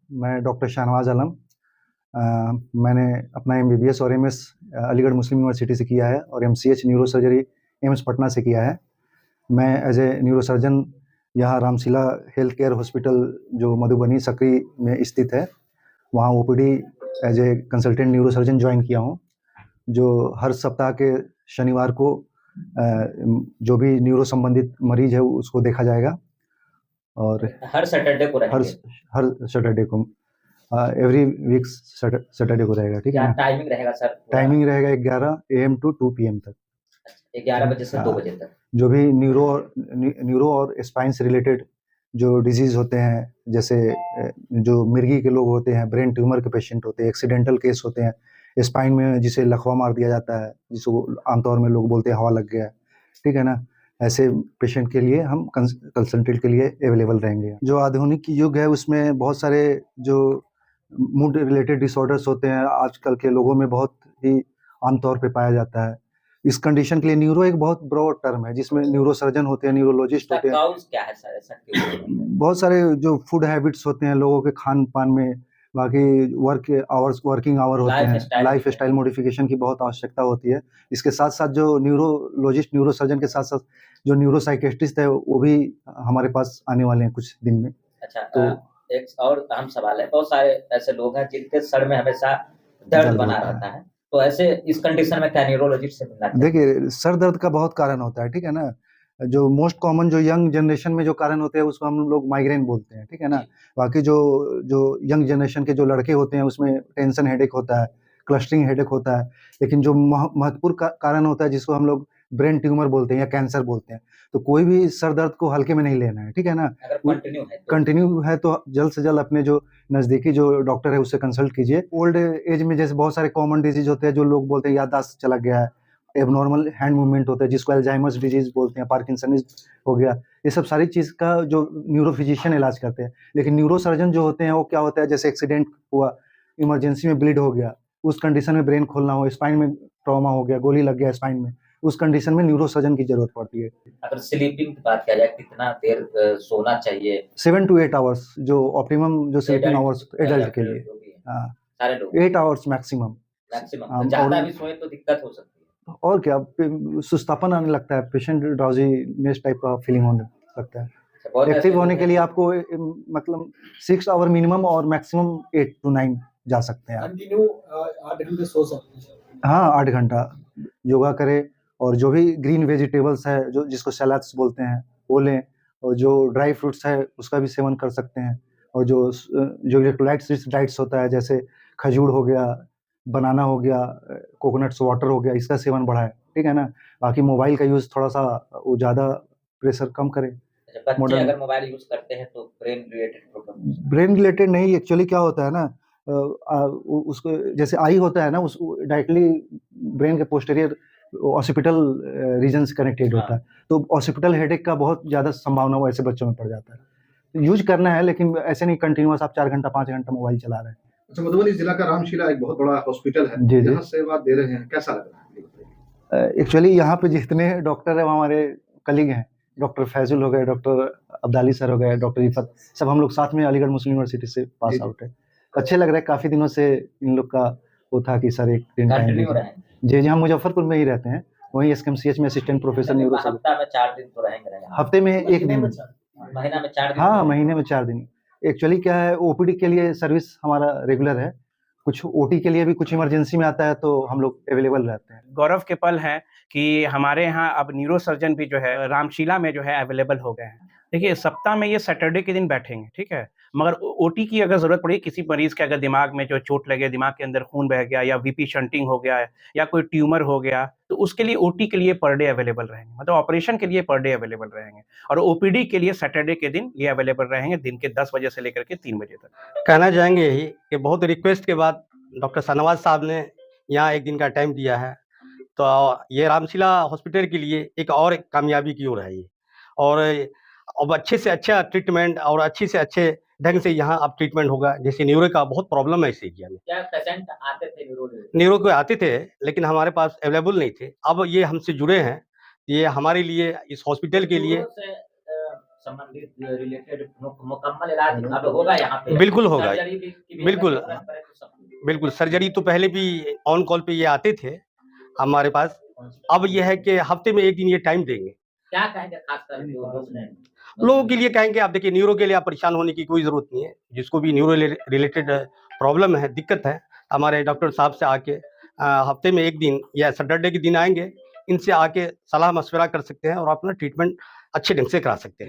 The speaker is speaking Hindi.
मैं डॉक्टर शाहनवाज आलम। मैंने अपना एमबीबीएस और एमएस अलीगढ़ मुस्लिम यूनिवर्सिटी से किया है और MCH neuro surgery AIIMS Patna से किया है। मैं एज ए न्यूरो सर्जन यहाँ रामशिला हेल्थ केयर हॉस्पिटल जो मधुबनी सकरी में स्थित है, वहाँ OPD as a consultant neuro surgeon join किया हूँ। जो हर सप्ताह के शनिवार को जो भी न्यूरो संबंधित मरीज है उसको देखा जाएगा और हर सैटरडे को रहेंगे। हर सैटरडे को एवरी वीक सैटरडे को रहेगा। ठीक है ना? टाइमिंग रहेगा सर? टाइमिंग रहेगा 11 AM to 2 PM तक। 11 बजे से 2 बजे तक। जो भी न्यूरो और स्पाइन से रिलेटेड जो डिजीज होते हैं, जैसे जो मिर्गी के लोग होते हैं, ब्रेन ट्यूमर के पेशेंट होते हैं, एक्सीडेंटल केस होते हैं, स्पाइन में जिसे लकवा मार दिया जाता है, जिसको आमतौर में लोग बोलते हैं हवा लग गया है, ठीक है ना, ऐसे पेशेंट के लिए हम कंसल्टेंट के लिए अवेलेबल रहेंगे। जो आधुनिक युग है उसमें बहुत सारे जो मूड रिलेटेड डिसऑर्डर्स होते हैं आजकल के लोगों में बहुत ही आमतौर पे पाया जाता है। इस कंडीशन के लिए न्यूरो एक बहुत ब्रॉड टर्म है जिसमें न्यूरो सर्जन होते हैं, न्यूरोलॉजिस्ट होते हैं। क्या है सर ऐसा क्यों? बहुत सारे जो फूड हैबिट्स होते हैं लोगों के खान पान में, बाकी वर्किंग आवर होते हैं, लाइफ स्टाइल मॉडिफिकेशन की बहुत आवश्यकता होती है। इसके साथ साथ जो न्यूरोलॉजिस्ट न्यूरो सर्जन के साथ साथ जो न्यूरो साइकियाट्रिस्ट है वो भी हमारे पास आने वाले हैं कुछ दिन में। अच्छा, तो एक और अहम सवाल है, बहुत सारे ऐसे लोग हैं जिनके सर में हमेशा दर्द बना रहता है, तो ऐसे इस कंडीशन में क्या न्यूरोलॉजिस्ट से मिलना चाहिए? देखिए, सर दर्द का बहुत कारण होता है, ठीक है ना। जो मोस्ट कॉमन जो यंग जनरेशन में जो कारण होते हैं उसको हम लोग माइग्रेन बोलते हैं, ठीक है ना। बाकी जो जो यंग जनरेशन के जो लड़के होते हैं उसमें टेंशन हेडेक होता है, क्लस्टरिंग हेडेक होता है। लेकिन जो महत्वपूर्ण कारण होता है जिसको हम लोग ब्रेन ट्यूमर बोलते हैं या कैंसर बोलते हैं, तो कोई भी सर दर्द को हल्के में नहीं लेना है, ठीक है ना। कंटिन्यू है तो जल्द से जल्द अपने जो नज़दीकी जो डॉक्टर है उससे कंसल्ट कीजिए। ओल्ड एज में जैसे बहुत सारे कॉमन डिजीज होते हैं जो लोग बोलते हैं याददाश्त चला गया है, एबनॉर्मल हैंड मूवमेंट होता है जिसको अल्जाइमर्स डिजीज बोलते हैं, पार्किंसनिज़्म हो गया, ये सब सारी चीज़ का जो न्यूरो फिजिशियन इलाज करते हैं। लेकिन न्यूरो सर्जन जो होते हैं वो क्या होता है, जैसे एक्सीडेंट हुआ, इमरजेंसी में ब्लीड हो गया, उस कंडीशन में ब्रेन खोलना हो, स्पाइन में ट्रॉमा हो गया, गोली लग गया स्पाइन में, उस कंडीशन में न्यूरो सर्जन की जरूरत पड़ती है। अगर स्लीपिंग की बात किया जाए, कितना देर सोना चाहिए? 7 to 8 आवर्स जो ऑप्टिमम जो स्लीपिंग आवर्स एडल्ट के लिए, सारे लोग 8 आवर्स मैक्सिमम। ज़्यादा भी सोए तो दिक्कत हो सकती है। और क्या, सुस्तापन आने लगता है, पेशेंट ड्राउजीनेस टाइप का फीलिंग होने लगता है। एक्टिव होने के लिए आपको मतलब 6 आवर मिनिमम और मैक्सिमम 8 to 9 जा सकते हैं। कंटिन्यू 8 घंटे सो सकते हैं। हाँ, 8 घंटा योगा करें और जो भी ग्रीन वेजिटेबल्स है जो जिसको सलाद्स बोलते हैं वो लें, और जो ड्राई फ्रूट्स है उसका भी सेवन कर सकते हैं, और जो इलेक्ट्रोलाइट्स रिच डाइट्स होता है जैसे खजूर हो गया, बनाना हो गया, कोकोनट्स वाटर हो गया, इसका सेवन बढ़ाएं, ठीक है ना। बाकी मोबाइल का यूज़ थोड़ा सा वो ज़्यादा प्रेशर कम करें। बच्चे अगर मोबाइल यूज करते हैं तो ब्रेन रिलेटेड नहीं, एक्चुअली क्या होता है ना, उसको जैसे आई होता है ना, उस डायरेक्टली ब्रेन के पोस्टीरियर ऑसिपिटल रीजन से कनेक्टेड होता है, तो ऑसिपिटल हेडेक का बहुत ज़्यादा संभावना वो ऐसे बच्चों में पड़ जाता है। तो यूज करना है लेकिन ऐसे नहीं कंटिन्यूअस आप 4 घंटा 5 घंटा मोबाइल चला रहे हैं। अच्छा, मधुबनी जिला का रामशिला एक बहुत बड़ा हॉस्पिटल है, जी, यहाँ सेवा दे रहे हैं, कैसा लग रहा है ये बताइए? एक्चुअली यहाँ पे जितने डॉक्टर हैं वो हमारे कलीग हैं, डॉक्टर फैजुल हो गए, डॉक्टर अब्दाली सर हो गए, डॉक्टर इफ़त, सब हम लोग साथ में अलीगढ़ मुस्लिम यूनिवर्सिटी से पास आउट है। अच्छे लग रहा है, काफ़ी दिनों से इन लोग का वो था कि सर एक दिन टाइम दीजिए। जी, हम मुजफ्फरपुर में ही रहते हैं, वहीं एसकेएमसीएच में असिस्टेंट प्रोफेसर न्यूरो सर्जन। हफ्ता में 4 दिन तो रहेंगे? हफ्ते में 1 दिन। महीना में 4 दिन? हाँ, महीने में 4 दिन। एक्चुअली क्या है, ओपीडी के लिए सर्विस हमारा रेगुलर है, कुछ ओटी के लिए भी कुछ इमरजेंसी में आता है तो हम लोग अवेलेबल रहते हैं। गौरव के पल है कि हमारे यहाँ अब न्यूरो सर्जन भी जो है रामशिला में जो है अवेलेबल हो गए हैं। देखिए, सप्ताह में ये सैटरडे के दिन बैठेंगे, ठीक है, मगर ओटी की अगर ज़रूरत पड़ी, किसी मरीज़ के अगर दिमाग में जो चोट लगे, दिमाग के अंदर खून बह गया या वीपी शंटिंग हो गया है या कोई ट्यूमर हो गया, तो उसके लिए ओटी के लिए पर डे अवेलेबल रहेंगे, मतलब ऑपरेशन के लिए पर डे अवेलेबल रहेंगे, और ओपीडी के लिए सैटरडे के दिन ये अवेलेबल रहेंगे दिन के 10 बजे से लेकर के 3 बजे तक। कहना चाहेंगे यही कि बहुत रिक्वेस्ट के बाद डॉक्टर शाहनवाज साहब ने यहाँ एक दिन का टाइम दिया है, तो ये रामशिला हॉस्पिटल के लिए एक और कामयाबी की ओर है ये, और अब अच्छे से अच्छा ट्रीटमेंट और अच्छे से अच्छे ढंग से यहाँ अब ट्रीटमेंट होगा। जैसे न्यूरो का बहुत प्रॉब्लम है इस एरिया में। क्या पेशेंट आते थे न्यूरो को आते थे लेकिन हमारे पास अवेलेबल नहीं थे, अब ये हमसे जुड़े हैं, ये हमारे लिए इस हॉस्पिटल के लिए संबंधित रिलेटेड मुकम्मल इलाज अब होगा यहाँ पे? बिल्कुल होगा। सर्जरी भी की भी बिल्कुल। अगर जरूरत पड़े तो सब कुछ। बिल्कुल, सर्जरी तो पहले भी ऑन कॉल पे ये आते थे हमारे पास। अब ये है कि हफ्ते में 1 दिन ये टाइम देंगे। क्या कहेंगे खासकर जो लोग हैं? लोगों के लिए कहेंगे, आप देखिए न्यूरो के लिए आप परेशान होने की कोई ज़रूरत नहीं है। जिसको भी न्यूरो रिलेटेड प्रॉब्लम है, दिक्कत है, हमारे डॉक्टर साहब से आके हफ्ते में 1 दिन या सैटरडे के दिन आएँगे, इनसे आके सलाह-मशवरा कर सकते हैं और अपना ट्रीटमेंट अच्छे ढंग से करा सकते हैं।